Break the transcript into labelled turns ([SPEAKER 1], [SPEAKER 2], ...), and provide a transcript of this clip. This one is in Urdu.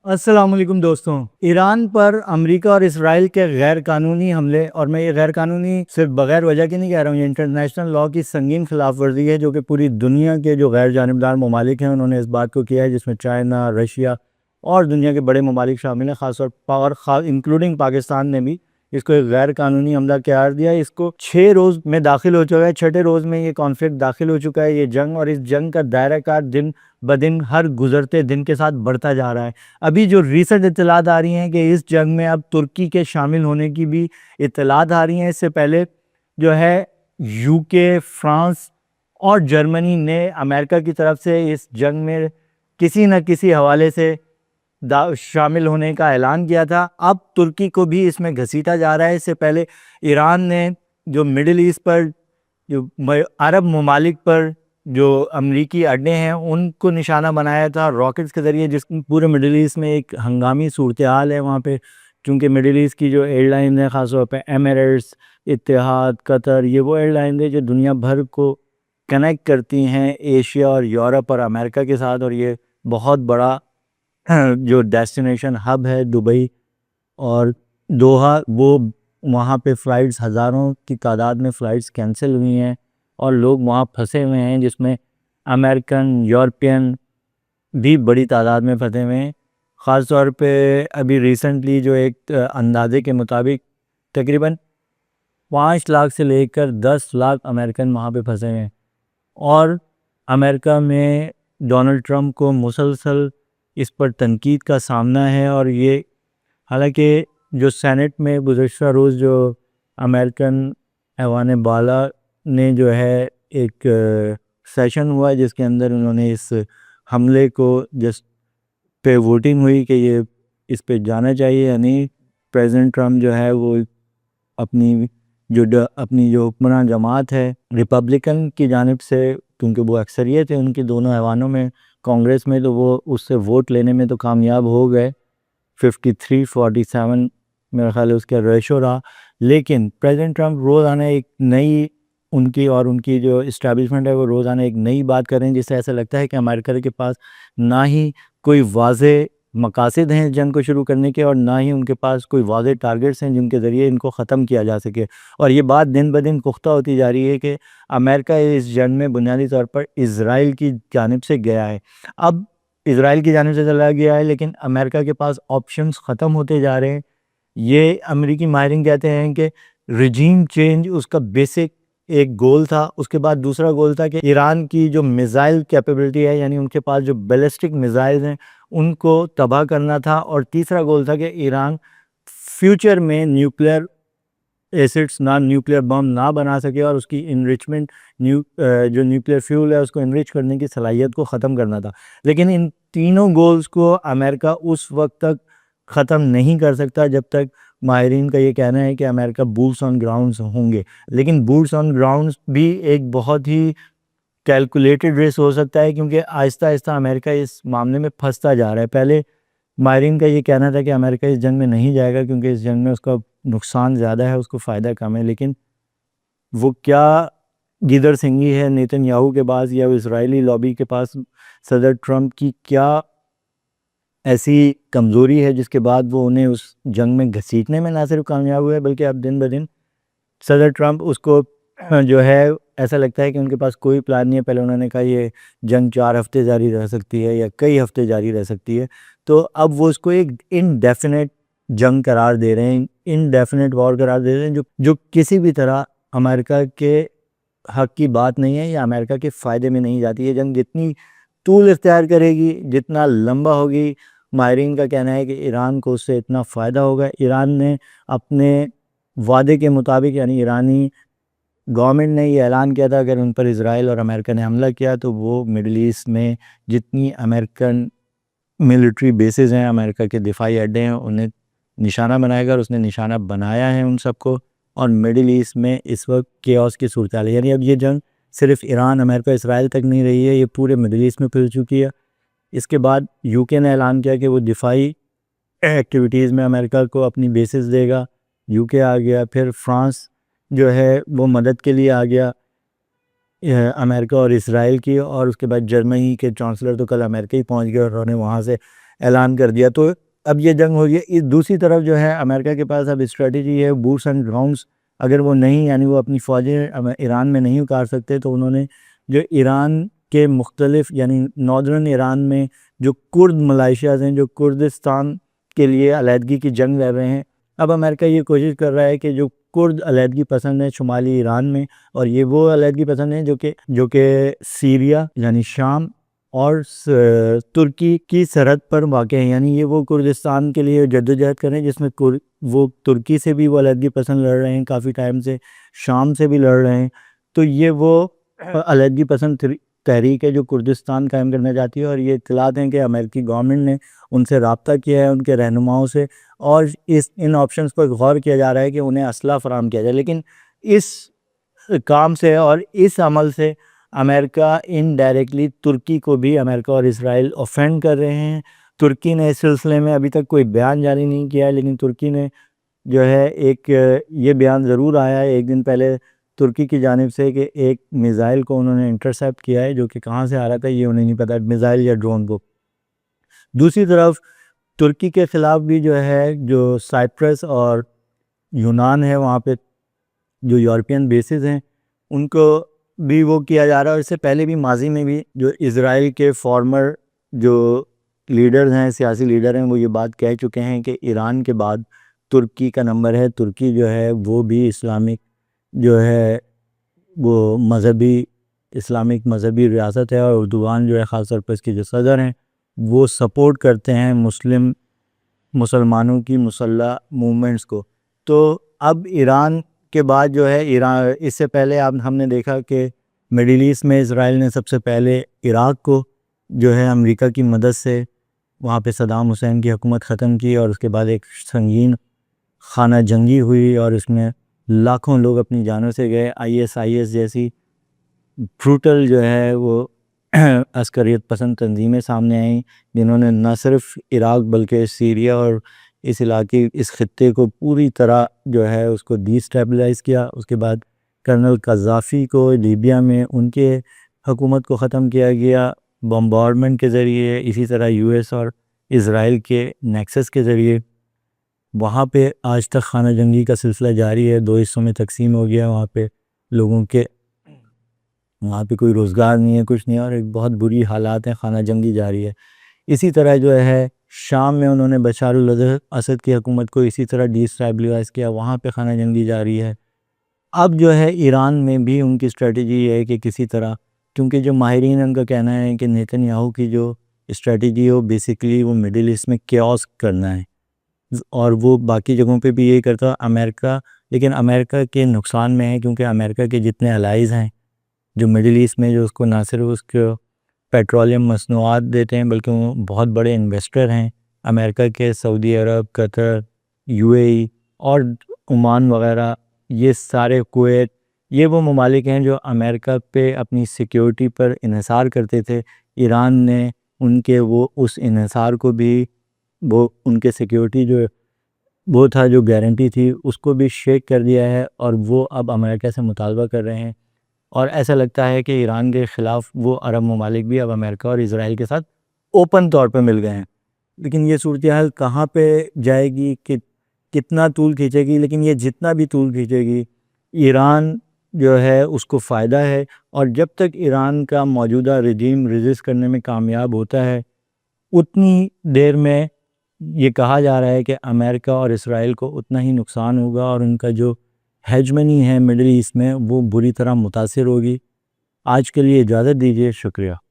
[SPEAKER 1] السلام علیکم دوستوں، ایران پر امریکہ اور اسرائیل کے غیر قانونی حملے، اور میں یہ غیر قانونی صرف بغیر وجہ کی نہیں کہہ رہا ہوں، یہ انٹرنیشنل لاء کی سنگین خلاف ورزی ہے جو کہ پوری دنیا کے جو غیر جانبدار ممالک ہیں انہوں نے اس بات کو کیا ہے، جس میں چائنا، رشیا اور دنیا کے بڑے ممالک شامل ہیں، خاص طور پر انکلوڈنگ پاکستان نے بھی اس کو ایک غیر قانونی حملہ قرار دیا ہے۔ اس کو 6 روز میں داخل ہو چکا ہے، 6ٹھے روز میں یہ کانفلکٹ داخل ہو چکا ہے، یہ جنگ، اور اس جنگ کا دائرہ کار دن بدن ہر گزرتے دن کے ساتھ بڑھتا جا رہا ہے۔ ابھی جو ریسنٹ اطلاعات آ رہی ہیں کہ اس جنگ میں اب ترکی کے شامل ہونے کی بھی اطلاعات آ رہی ہیں۔ اس سے پہلے جو ہے یو کے، فرانس اور جرمنی نے امریکہ کی طرف سے اس جنگ میں کسی نہ کسی حوالے سے شامل ہونے کا اعلان کیا تھا۔ اب ترکی کو بھی اس میں گھسیٹا جا رہا ہے۔ اس سے پہلے ایران نے جو مڈل ایسٹ پر، جو عرب ممالک پر جو امریکی اڈے ہیں ان کو نشانہ بنایا تھا راکٹس کے ذریعے، جس پورے مڈل ایسٹ میں ایک ہنگامی صورتحال ہے وہاں پہ، چونکہ مڈل ایسٹ کی جو ایئر لائن ہے، خاص طور پہ ایمریٹس، اتحاد، قطر، یہ وہ ایئر لائن ہے جو دنیا بھر کو کنیکٹ کرتی ہیں ایشیا اور یورپ اور امریکہ کے ساتھ، اور یہ بہت بڑا جو ڈیسٹینیشن ہب ہے دبئی اور دوحہ، وہ وہاں پہ فلائٹس، ہزاروں کی تعداد میں فلائٹس کینسل ہوئی ہیں اور لوگ وہاں پھنسے ہوئے ہیں، جس میں امریکن، یورپین بھی بڑی تعداد میں پھنسے ہوئے ہیں۔ خاص طور پہ ابھی ریسنٹلی جو ایک اندازے کے مطابق تقریباً 5 لاکھ سے لے کر 10 لاکھ امریکن وہاں پہ پھنسے ہوئے ہیں، اور امریکہ میں ڈونلڈ ٹرمپ کو مسلسل اس پر تنقید کا سامنا ہے۔ اور یہ حالانکہ جو سینٹ میں گزشتہ روز جو امریکن ایوان بالا نے جو ہے ایک سیشن ہوا جس کے اندر انہوں نے اس حملے کو جس پہ ووٹنگ ہوئی کہ یہ اس پہ جانا چاہیے، یعنی پریزیڈنٹ ٹرمپ جو ہے وہ اپنی جو حکمراں جماعت ہے ریپبلکن کی جانب سے، کیونکہ وہ اکثریت ہے ان کی دونوں ایوانوں میں کانگریس میں، تو وہ اس سے ووٹ لینے میں تو کامیاب ہو گئے، 53-47 میرا خیال ہے اس کا ریشو رہا۔ لیکن پریزیڈنٹ ٹرمپ روزانہ ایک نئی، ان کی جو اسٹیبلشمنٹ ہے وہ روزانہ ایک نئی بات کر رہے ہیں، جس سے ایسا لگتا ہے کہ امریکہ کے پاس نہ ہی کوئی واضح مقاصد ہیں جنگ کو شروع کرنے کے، اور نہ ہی ان کے پاس کوئی واضح ٹارگٹس ہیں جن کے ذریعے ان کو ختم کیا جا سکے۔ اور یہ بات دن بدن پختہ ہوتی جا رہی ہے کہ امریکہ اس جنگ میں بنیادی طور پر اسرائیل کی جانب سے گیا ہے۔ اب اسرائیل کی جانب سے چلا گیا ہے، لیکن امریکہ کے پاس آپشنز ختم ہوتے جا رہے ہیں۔ یہ امریکی ماہرین کہتے ہیں کہ رجیم چینج اس کا بیسک ایک گول تھا، اس کے بعد دوسرا گول تھا کہ ایران کی جو میزائل کیپیبلٹی ہے، یعنی ان کے پاس جو بیلسٹک میزائل ہیں ان کو تباہ کرنا تھا، اور تیسرا گول تھا کہ ایران فیوچر میں نیوکلیئر ایسڈس، نیوکلیئر بم نہ بنا سکے، اور اس کی انریچمنٹ، جو نیوکلیئر فیول ہے اس کو انریچ کرنے کی صلاحیت کو ختم کرنا تھا۔ لیکن ان تینوں گولز کو امریکہ اس وقت تک ختم نہیں کر سکتا جب تک، ماہرین کا یہ کہنا ہے کہ امریکہ بوٹس آن گراؤنڈز ہوں گے۔ لیکن بوٹس آن گراؤنڈز بھی ایک بہت ہی کیلکولیٹڈ ریس ہو سکتا ہے، کیونکہ آہستہ آہستہ امریکہ اس معاملے میں پھنستا جا رہا ہے۔ پہلے ماہرین کا یہ کہنا تھا کہ امریکہ اس جنگ میں نہیں جائے گا کیونکہ اس جنگ میں اس کا نقصان زیادہ ہے، اس کو فائدہ کم ہے، لیکن وہ کیا گیدر سنگھی ہے نیتن یاہو کے پاس یا اسرائیلی لابی کے پاس، صدر ٹرمپ کی کیا ایسی کمزوری ہے جس کے بعد وہ انہیں اس جنگ میں گھسیٹنے میں نہ صرف کامیاب ہوئے، بلکہ اب دن بدن صدر ٹرمپ اس کو جو ہے ایسا لگتا ہے کہ ان کے پاس کوئی پلان نہیں ہے۔ پہلے انہوں نے کہا یہ جنگ 4 ہفتے جاری رہ سکتی ہے یا کئی ہفتے جاری رہ سکتی ہے، تو اب وہ اس کو ایک انڈیفینٹ جنگ قرار دے رہے ہیں، انڈیفینٹ وار قرار دے رہے ہیں، جو کسی بھی طرح امریکہ کے حق کی بات نہیں ہے یا امریکہ کے فائدے میں نہیں جاتی۔ یہ جنگ جتنی طول اختیار کرے گی، جتنا لمبا ہوگی، ماہرین کا کہنا ہے کہ ایران کو اس سے اتنا فائدہ ہوگا۔ ایران نے اپنے وعدے کے مطابق، یعنی ایرانی گورنمنٹ نے یہ اعلان کیا تھا اگر ان پر اسرائیل اور امریکہ نے حملہ کیا تو وہ مڈل ایسٹ میں جتنی امریکن ملٹری بیسز ہیں، امریکہ کے دفاعی اڈے ہیں، انہیں نشانہ بنائے گا، اور اس نے نشانہ بنایا ہے ان سب کو۔ اور مڈل ایسٹ میں اس وقت کیوس کی صورتحال ہے، یعنی اب یہ جنگ صرف ایران، امریکہ، اسرائیل تک نہیں رہی ہے، یہ پورے مڈل ایسٹ میں پھیل چکی ہے۔ اس کے بعد یو کے نے اعلان کیا کہ وہ دفاعی ایکٹیویٹیز میں امریکہ کو اپنی بیسز دے گا، یو کے آ گیا، پھر فرانس جو ہے وہ مدد کے لیے آ گیا امریکہ اور اسرائیل کی، اور اس کے بعد جرمنی کے چانسلر تو کل امریکہ ہی پہنچ گئے اور انہوں نے وہاں سے اعلان کر دیا۔ تو اب یہ جنگ ہو گئی۔ دوسری طرف جو ہے امریکہ کے پاس اب اسٹریٹجی ہے بوٹس اینڈ گراؤنڈس، اگر وہ نہیں یعنی وہ اپنی فوجیں ایران میں نہیں اتار سکتے تو انہوں نے جو ایران کے مختلف یعنی ناردرن ایران میں جو کرد ملائیشیاز ہیں جو کردستان کے لیے علیحدگی کی جنگ لڑ رہے ہیں، اب امریکہ یہ کوشش کر رہا ہے کہ جو کرد علیحدگی پسند ہیں شمالی ایران میں، اور یہ وہ علیحدگی پسند ہیں جو کہ سیریا یعنی شام اور ترکی کی سرحد پر واقع ہیں، یعنی یہ وہ کردستان کے لیے جدوجہد کر رہے ہیں جس میں وہ ترکی سے بھی وہ علیحدگی پسند لڑ رہے ہیں کافی ٹائم سے، شام سے بھی لڑ رہے ہیں۔ تو یہ وہ علیحدگی پسند تحریک ہے جو کردستان قائم کرنا چاہتی ہے، اور یہ اطلاعات ہیں کہ امریکی گورنمنٹ نے ان سے رابطہ کیا ہے، ان کے رہنماؤں سے، اور ان آپشنز پر غور کیا جا رہا ہے کہ انہیں اسلحہ فراہم کیا جائے۔ لیکن اس کام سے اور اس عمل سے امریکہ انڈائریکٹلی ترکی کو بھی، امریکہ اور اسرائیل اوفینڈ کر رہے ہیں۔ ترکی نے اس سلسلے میں ابھی تک کوئی بیان جاری نہیں کیا ہے، لیکن ترکی نے جو ہے ایک یہ بیان ضرور آیا ہے ایک دن پہلے ترکی کی جانب سے کہ ایک میزائل کو انہوں نے انٹرسیپٹ کیا ہے جو کہ کہاں سے آ رہا تھا یہ انہیں نہیں پتا، میزائل یا ڈرون کو۔ دوسری طرف ترکی کے خلاف بھی جو ہے جو سائپرس اور یونان ہے وہاں پہ جو یورپین بیسز ہیں ان کو بھی وہ کیا جا رہا ہے، اور اس سے پہلے بھی ماضی میں بھی جو اسرائیل کے فارمر جو لیڈرز ہیں، سیاسی لیڈر ہیں، وہ یہ بات کہہ چکے ہیں کہ ایران کے بعد ترکی کا نمبر ہے۔ ترکی جو ہے وہ بھی اسلامک جو ہے وہ اسلامک مذہبی ریاست ہے، اور اردوغان جو ہے خاص طور پر اس کے جو صدر ہیں وہ سپورٹ کرتے ہیں مسلمانوں کی مسلح موومنٹس کو۔ تو اب ایران کے بعد جو ہے اس سے پہلے ہم نے دیکھا کہ مڈل ایسٹ میں اسرائیل نے سب سے پہلے عراق کو جو ہے امریکہ کی مدد سے وہاں پہ صدام حسین کی حکومت ختم کی، اور اس کے بعد ایک سنگین خانہ جنگی ہوئی اور اس میں لاکھوں لوگ اپنی جانوں سے گئے۔ IS جیسی بروٹل جو ہے وہ عسکریت پسند تنظیمیں سامنے آئیں جنہوں نے نہ صرف عراق بلکہ سیریا اور اس علاقے اس خطے کو پوری طرح جو ہے اس کو ڈی اسٹیبلائز کیا۔ اس کے بعد کرنل قذافی کو لیبیا میں ان کے حکومت کو ختم کیا گیا بمبارڈمنٹ کے ذریعے، اسی طرح US اور اسرائیل کے نیکسس کے ذریعے۔ وہاں پہ آج تک خانہ جنگی کا سلسلہ جاری ہے، 2 حصوں میں تقسیم ہو گیا وہاں پہ لوگوں کے، وہاں پہ کوئی روزگار نہیں ہے، کچھ نہیں ہے، اور ایک بہت بری حالات ہیں، خانہ جنگی جاری ہے۔ اسی طرح جو ہے شام میں انہوں نے بشار الاسد کی حکومت کو اسی طرح ڈی اسٹیبلائز کیا، وہاں پہ خانہ جنگی جاری ہے۔ اب جو ہے ایران میں بھی ان کی اسٹریٹجی یہ ہے کہ کسی طرح، کیونکہ جو ماہرین ان کا کہنا ہے کہ نیتن یاہو کی جو اسٹریٹجی ہے وہ بیسیکلی وہ مڈل ایسٹ میں کیوس کرنا ہے، اور وہ باقی جگہوں پہ بھی یہی کرتا ہے امریکہ، لیکن امریکہ کے نقصان میں ہے کیونکہ امریکہ کے جتنے الائز ہیں جو مڈل ایسٹ میں جو اس کو نہ صرف اس کو پیٹرولیم مصنوعات دیتے ہیں بلکہ وہ بہت بڑے انویسٹر ہیں امریکہ کے، سعودی عرب، قطر، UAE اور عمان وغیرہ، یہ سارے کویت، یہ وہ ممالک ہیں جو امریکہ پہ اپنی سیکیورٹی پر انحصار کرتے تھے۔ ایران نے ان کے اس انحصار کو بھی وہ ان کے سیکیورٹی جو وہ تھا جو گارنٹی تھی اس کو بھی شیک کر دیا ہے، اور وہ اب امریکہ سے مطالبہ کر رہے ہیں، اور ایسا لگتا ہے کہ ایران کے خلاف وہ عرب ممالک بھی اب امریکہ اور اسرائیل کے ساتھ اوپن طور پہ مل گئے ہیں۔ لیکن یہ صورتحال کہاں پہ جائے گی، کہ کتنا طول کھینچے گی، لیکن یہ جتنا بھی طول کھینچے گی ایران جو ہے اس کو فائدہ ہے، اور جب تک ایران کا موجودہ رجیم ریزسٹ کرنے میں کامیاب ہوتا ہے اتنی دیر میں یہ کہا جا رہا ہے کہ امریکہ اور اسرائیل کو اتنا ہی نقصان ہوگا، اور ان کا جو ہیجمنی ہے مڈل ایسٹ میں وہ بری طرح متاثر ہوگی۔ آج کے لیے اجازت دیجیے، شکریہ۔